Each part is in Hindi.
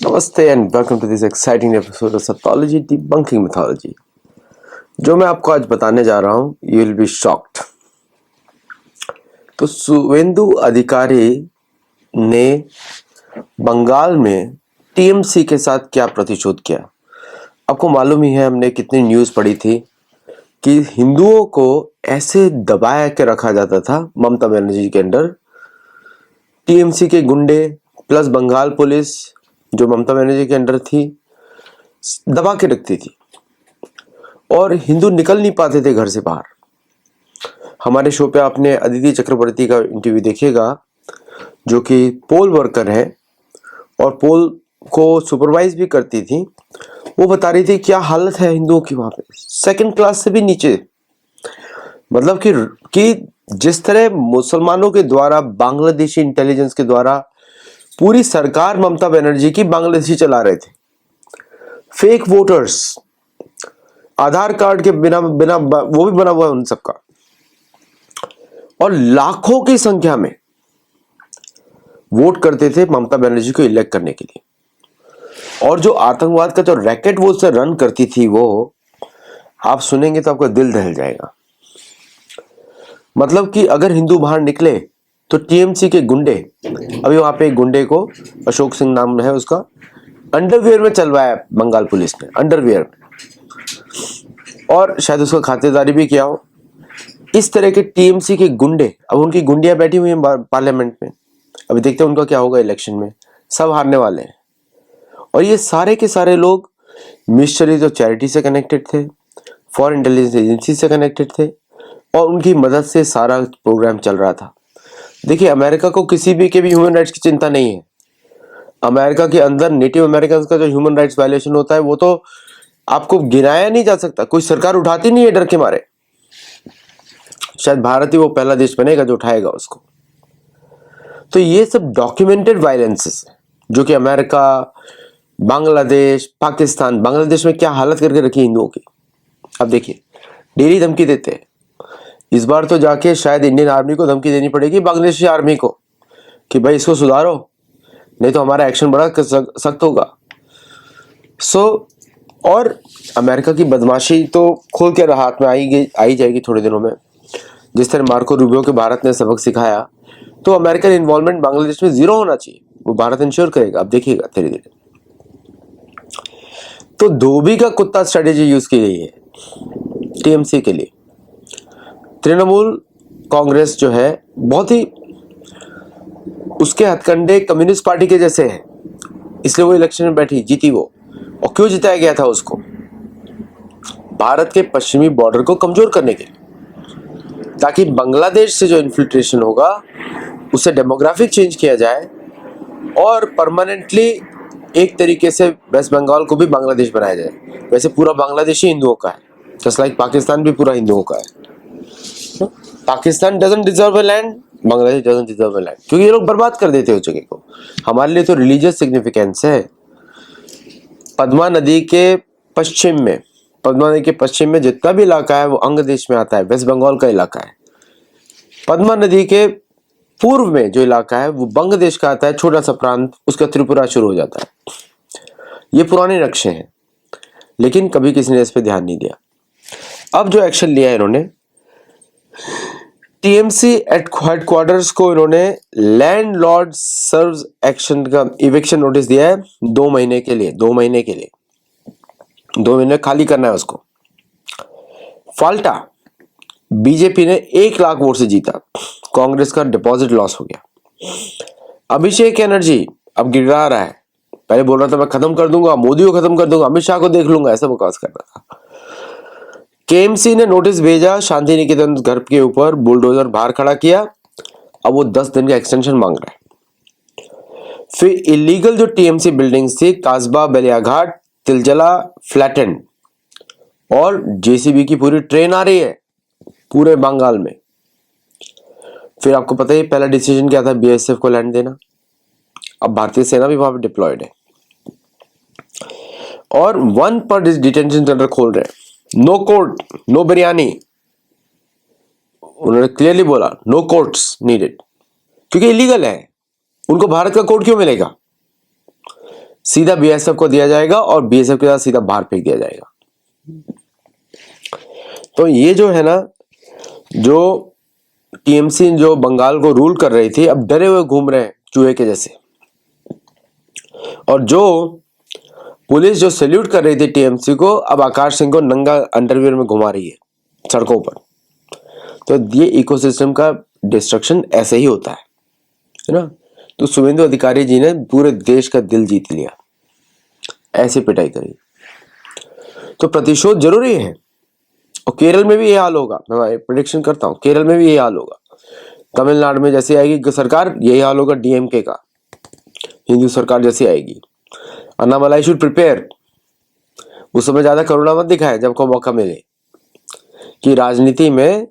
नमस्ते and welcome to this exciting episode of Satyology debunking mythology. जो मैं आपको आज बताने जा रहा हूं, यू विल बी शॉक्ड। तो शुवेंदु अधिकारी ने बंगाल में टीएमसी के साथ क्या प्रतिशोध किया। आपको मालूम ही है, हमने कितनी न्यूज पढ़ी थी कि हिंदुओं को ऐसे दबाया के रखा जाता था ममता बनर्जी के अंडर। टीएमसी के गुंडे प्लस बंगाल पुलिस जो ममता बनर्जी के अंडर थी दबा के रखती थी और हिंदू निकल नहीं पाते थे घर से बाहर। हमारे शो पे आपने अदिति चक्रवर्ती का इंटरव्यू देखिएगा, जो कि पोल वर्कर है और पोल को सुपरवाइज भी करती थी। वो बता रही थी क्या हालत है हिंदुओं की वहां पे, सेकंड क्लास से भी नीचे। मतलब कि जिस तरह मुसलमानों के द्वारा बांग्लादेशी इंटेलिजेंस के द्वारा पूरी सरकार ममता बनर्जी की बांग्लादेशी चला रहे थे। फेक वोटर्स, आधार कार्ड के बिना बिना वो भी बना हुआ है उन सबका, और लाखों की संख्या में वोट करते थे ममता बनर्जी को इलेक्ट करने के लिए। और जो आतंकवाद का जो रैकेट वो उससे रन करती थी, वो आप सुनेंगे तो आपका दिल दहल जाएगा। मतलब कि अगर हिंदू बाहर निकले तो टीएमसी के गुंडे, अभी वहां पे एक गुंडे को, अशोक सिंह नाम है उसका, अंडरवियर में चलवाया बंगाल पुलिस ने, अंडरवियर में, और शायद उसका खातेदारी भी किया हो। इस तरह के टीएमसी के गुंडे, अब उनकी गुंडियां बैठी हुई हैं पार्लियामेंट में। अभी देखते हैं उनका क्या होगा इलेक्शन में, सब हारने वाले हैं। और ये सारे के सारे लोग मिशनरीज और चैरिटी से कनेक्टेड थे, फॉरेन इंटेलिजेंस एजेंसी से कनेक्टेड थे, और उनकी मदद से सारा प्रोग्राम चल रहा था। देखिए, अमेरिका को किसी भी के भी ह्यूमन राइट्स की चिंता नहीं है। अमेरिका के अंदर नेटिव अमेरिकन का जो ह्यूमन राइट्स वायलेशन होता है वो तो आपको गिनाया नहीं जा सकता, कोई सरकार उठाती नहीं है डर के मारे। शायद भारत ही वो पहला देश बनेगा जो उठाएगा उसको। तो ये सब डॉक्यूमेंटेड वायलेंसेस है जो कि अमेरिका, बांग्लादेश, पाकिस्तान, बांग्लादेश में क्या हालत करके रखी हिंदुओं की। अब देखिए, डेली धमकी देते हैं। इस बार तो जाके शायद इंडियन आर्मी को धमकी देनी पड़ेगी, बांग्लादेशी आर्मी को, कि भाई इसको सुधारो, नहीं तो हमारा एक्शन बड़ा सख्त होगा। और अमेरिका की बदमाशी तो खोल के हाथ में आई जाएगी थोड़े दिनों में। जिस तरह मार्को रूबियो के भारत ने सबक सिखाया, तो अमेरिकन इन्वॉल्वमेंट बांग्लादेश में जीरो होना चाहिए, वो भारत इंश्योर करेगा। अब देखिएगा धीरे धीरे। तो धोबी का कुत्ता स्ट्रेटेजी यूज की गई है टीएमसी के लिए। तृणमूल कांग्रेस जो है बहुत ही उसके हथकंडे कम्युनिस्ट पार्टी के जैसे हैं, इसलिए वो इलेक्शन में बैठी, जीती वो। और क्यों जिताया गया था उसको? भारत के पश्चिमी बॉर्डर को कमजोर करने के लिए, ताकि बांग्लादेश से जो इन्फिल्ट्रेशन होगा उससे डेमोग्राफिक चेंज किया जाए और परमानेंटली एक तरीके से वेस्ट बंगाल को भी बांग्लादेश बनाया जाए। वैसे पूरा बांग्लादेश ही हिंदुओं का है, जस्ट लाइक पाकिस्तान भी पूरा हिंदुओं का है। Pakistan doesn't deserve a land, Bangladesh doesn't deserve a land, क्योंकि ये लोग बर्बाद कर देते हैं उस जगह को। हमारे लिए तो रिलीजियस सिग्निफिकेंस है। पद्मा नदी के पश्चिम में, पद्मा नदी के पश्चिम में जितना भी इलाका है वो अंग देश में आता है, वेस्ट बंगाल का इलाका है। पद्मा नदी के पूर्व में जो इलाका है वो बंग देश का आता है, छोटा सा प्रांत, उसका त्रिपुरा शुरू हो जाता है। ये पुराने नक्शे हैं, लेकिन कभी किसी ने इस पे ध्यान नहीं दिया। अब जो एक्शन लिया है इन्होंने, टीएमसी हेडक्वार्टर्स को इन्होंने लैंडलॉर्ड सर्व्स एक्शन का इविक्शन नोटिस दिया है 2 महीने के लिए। 2 महीने के लिए, 2 महीने खाली करना है उसको। फाल्टा बीजेपी ने 1 लाख वोट से जीता, कांग्रेस का डिपॉजिट लॉस हो गया। अभिषेक बनर्जी अब गिरा रहा है, पहले बोल रहा था मैं खत्म कर दूंगा, मोदी को खत्म कर दूंगा, अमित शाह को देख लूंगा, ऐसा बकवास कर रहा था। केएमसी ने नोटिस भेजा शांति निकेतन घर के ऊपर, बुलडोजर बाहर खड़ा किया। अब वो 10 दिन का एक्सटेंशन मांग रहा है। फिर इलीगल जो टीएमसी बिल्डिंग्स थी, कासबा, बेलियाघाट, तिलजला, फ्लैटेंड, और जेसीबी की पूरी ट्रेन आ रही है पूरे बंगाल में। फिर आपको पता ही पहला डिसीजन क्या था, बीएसएफ को लैंड देना। अब भारतीय सेना भी वहां पर डिप्लॉयड है और 1 पर डिटेंशन सेंटर खोल रहे हैं। नो कोर्ट, नो बिरयानी, उन्होंने क्लियरली बोला नो कोर्ट्स नीडेड, क्योंकि इलीगल है। उनको भारत का कोर्ट क्यों मिलेगा? सीधा बीएसएफ को दिया जाएगा और बीएसएफ के साथ सीधा बाहर फेंक दिया जाएगा। तो ये जो है ना, जो टीएमसी जो बंगाल को रूल कर रही थी, अब डरे हुए घूम रहे हैं चूहे के जैसे। और जो पुलिस जो सैल्यूट कर रही थी टीएमसी को, अब आकाश सिंह को नंगा अंडरवियर में घुमा रही है सड़कों पर। तो ये इकोसिस्टम का डिस्ट्रक्शन ऐसे ही होता है ना। तो शुभेंदु अधिकारी जी ने पूरे देश का दिल जीत लिया, ऐसे पिटाई करी। तो प्रतिशोध जरूरी है। और केरल में भी ये हाल होगा, मैं प्रेडिक्शन करता हूँ, केरल में भी ये हाल होगा। तमिलनाडु में जैसे आएगी सरकार, यही हाल होगा डीएमके का, हिंदू सरकार जैसी आएगी। Annamalai should prepare. उस समय ज्यादा करुणा मत दिखाए जब को मौका मिले, कि राजनीति में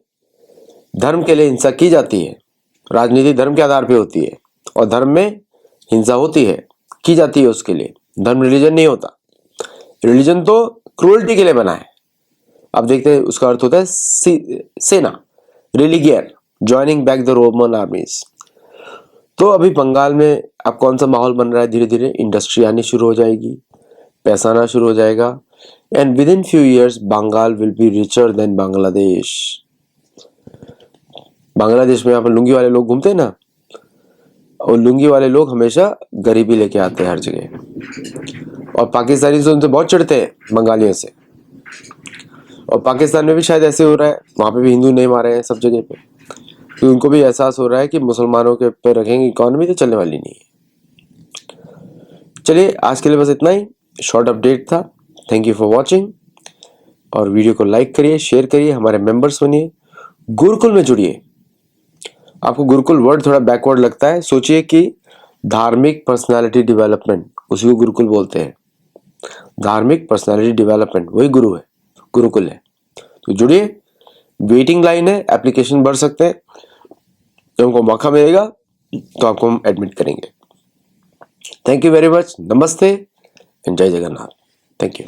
धर्म के लिए हिंसा की जाती है। राजनीति धर्म के आधार पे होती है और धर्म में हिंसा होती है, की जाती है उसके लिए। धर्म रिलीजन नहीं होता। रिलीजन तो क्रूअल्टी के लिए बना है। अब देखते हैं, उसका अर्थ होता है सेना, रिलीगियर, joining back the Roman armies. तो अभी बंगाल में अब कौन सा माहौल बन रहा है, धीरे धीरे इंडस्ट्री आनी शुरू हो जाएगी, पैसा आना शुरू हो जाएगा, and within few years Bengal will be richer than Bangladesh. Bangladesh में यहाँ पर लुंगी वाले लोग घूमते हैं ना, और लुंगी वाले लोग हमेशा गरीबी लेके आते हैं हर जगह। और पाकिस्तानी से उनसे बहुत चिढ़ते हैं, बंगालियों से। और पाकिस्तान में भी शायद ऐसे हो रहा है, वहां पे भी हिंदू नहीं मारे हैं सब जगह पे। तो उनको भी एहसास हो रहा है कि मुसलमानों के पे रखेंगे इकॉनमी तो चलने वाली नहीं है। चलिए आज के लिए बस इतना ही, शॉर्ट अपडेट था। Thank you for watching. और वीडियो को लाइक करिए, शेयर करिए, हमारे मेंबर्स बनिए, गुरुकुल में जुड़िए। आपको गुरुकुल वर्ड थोड़ा बैकवर्ड लगता है, सोचिए कि धार्मिक पर्सनालिटी डेवलपमेंट, उसी को गुरुकुल बोलते हैं। धार्मिक पर्सनालिटी डेवलपमेंट वही गुरु है, गुरुकुल है। तो जुड़िए, वेटिंग लाइन है, एप्लीकेशन भर सकते हैं। जब हमको मौका मिलेगा तो आपको हम एडमिट करेंगे। Thank you very much. नमस्ते एंड जय जगन्नाथ। Thank you.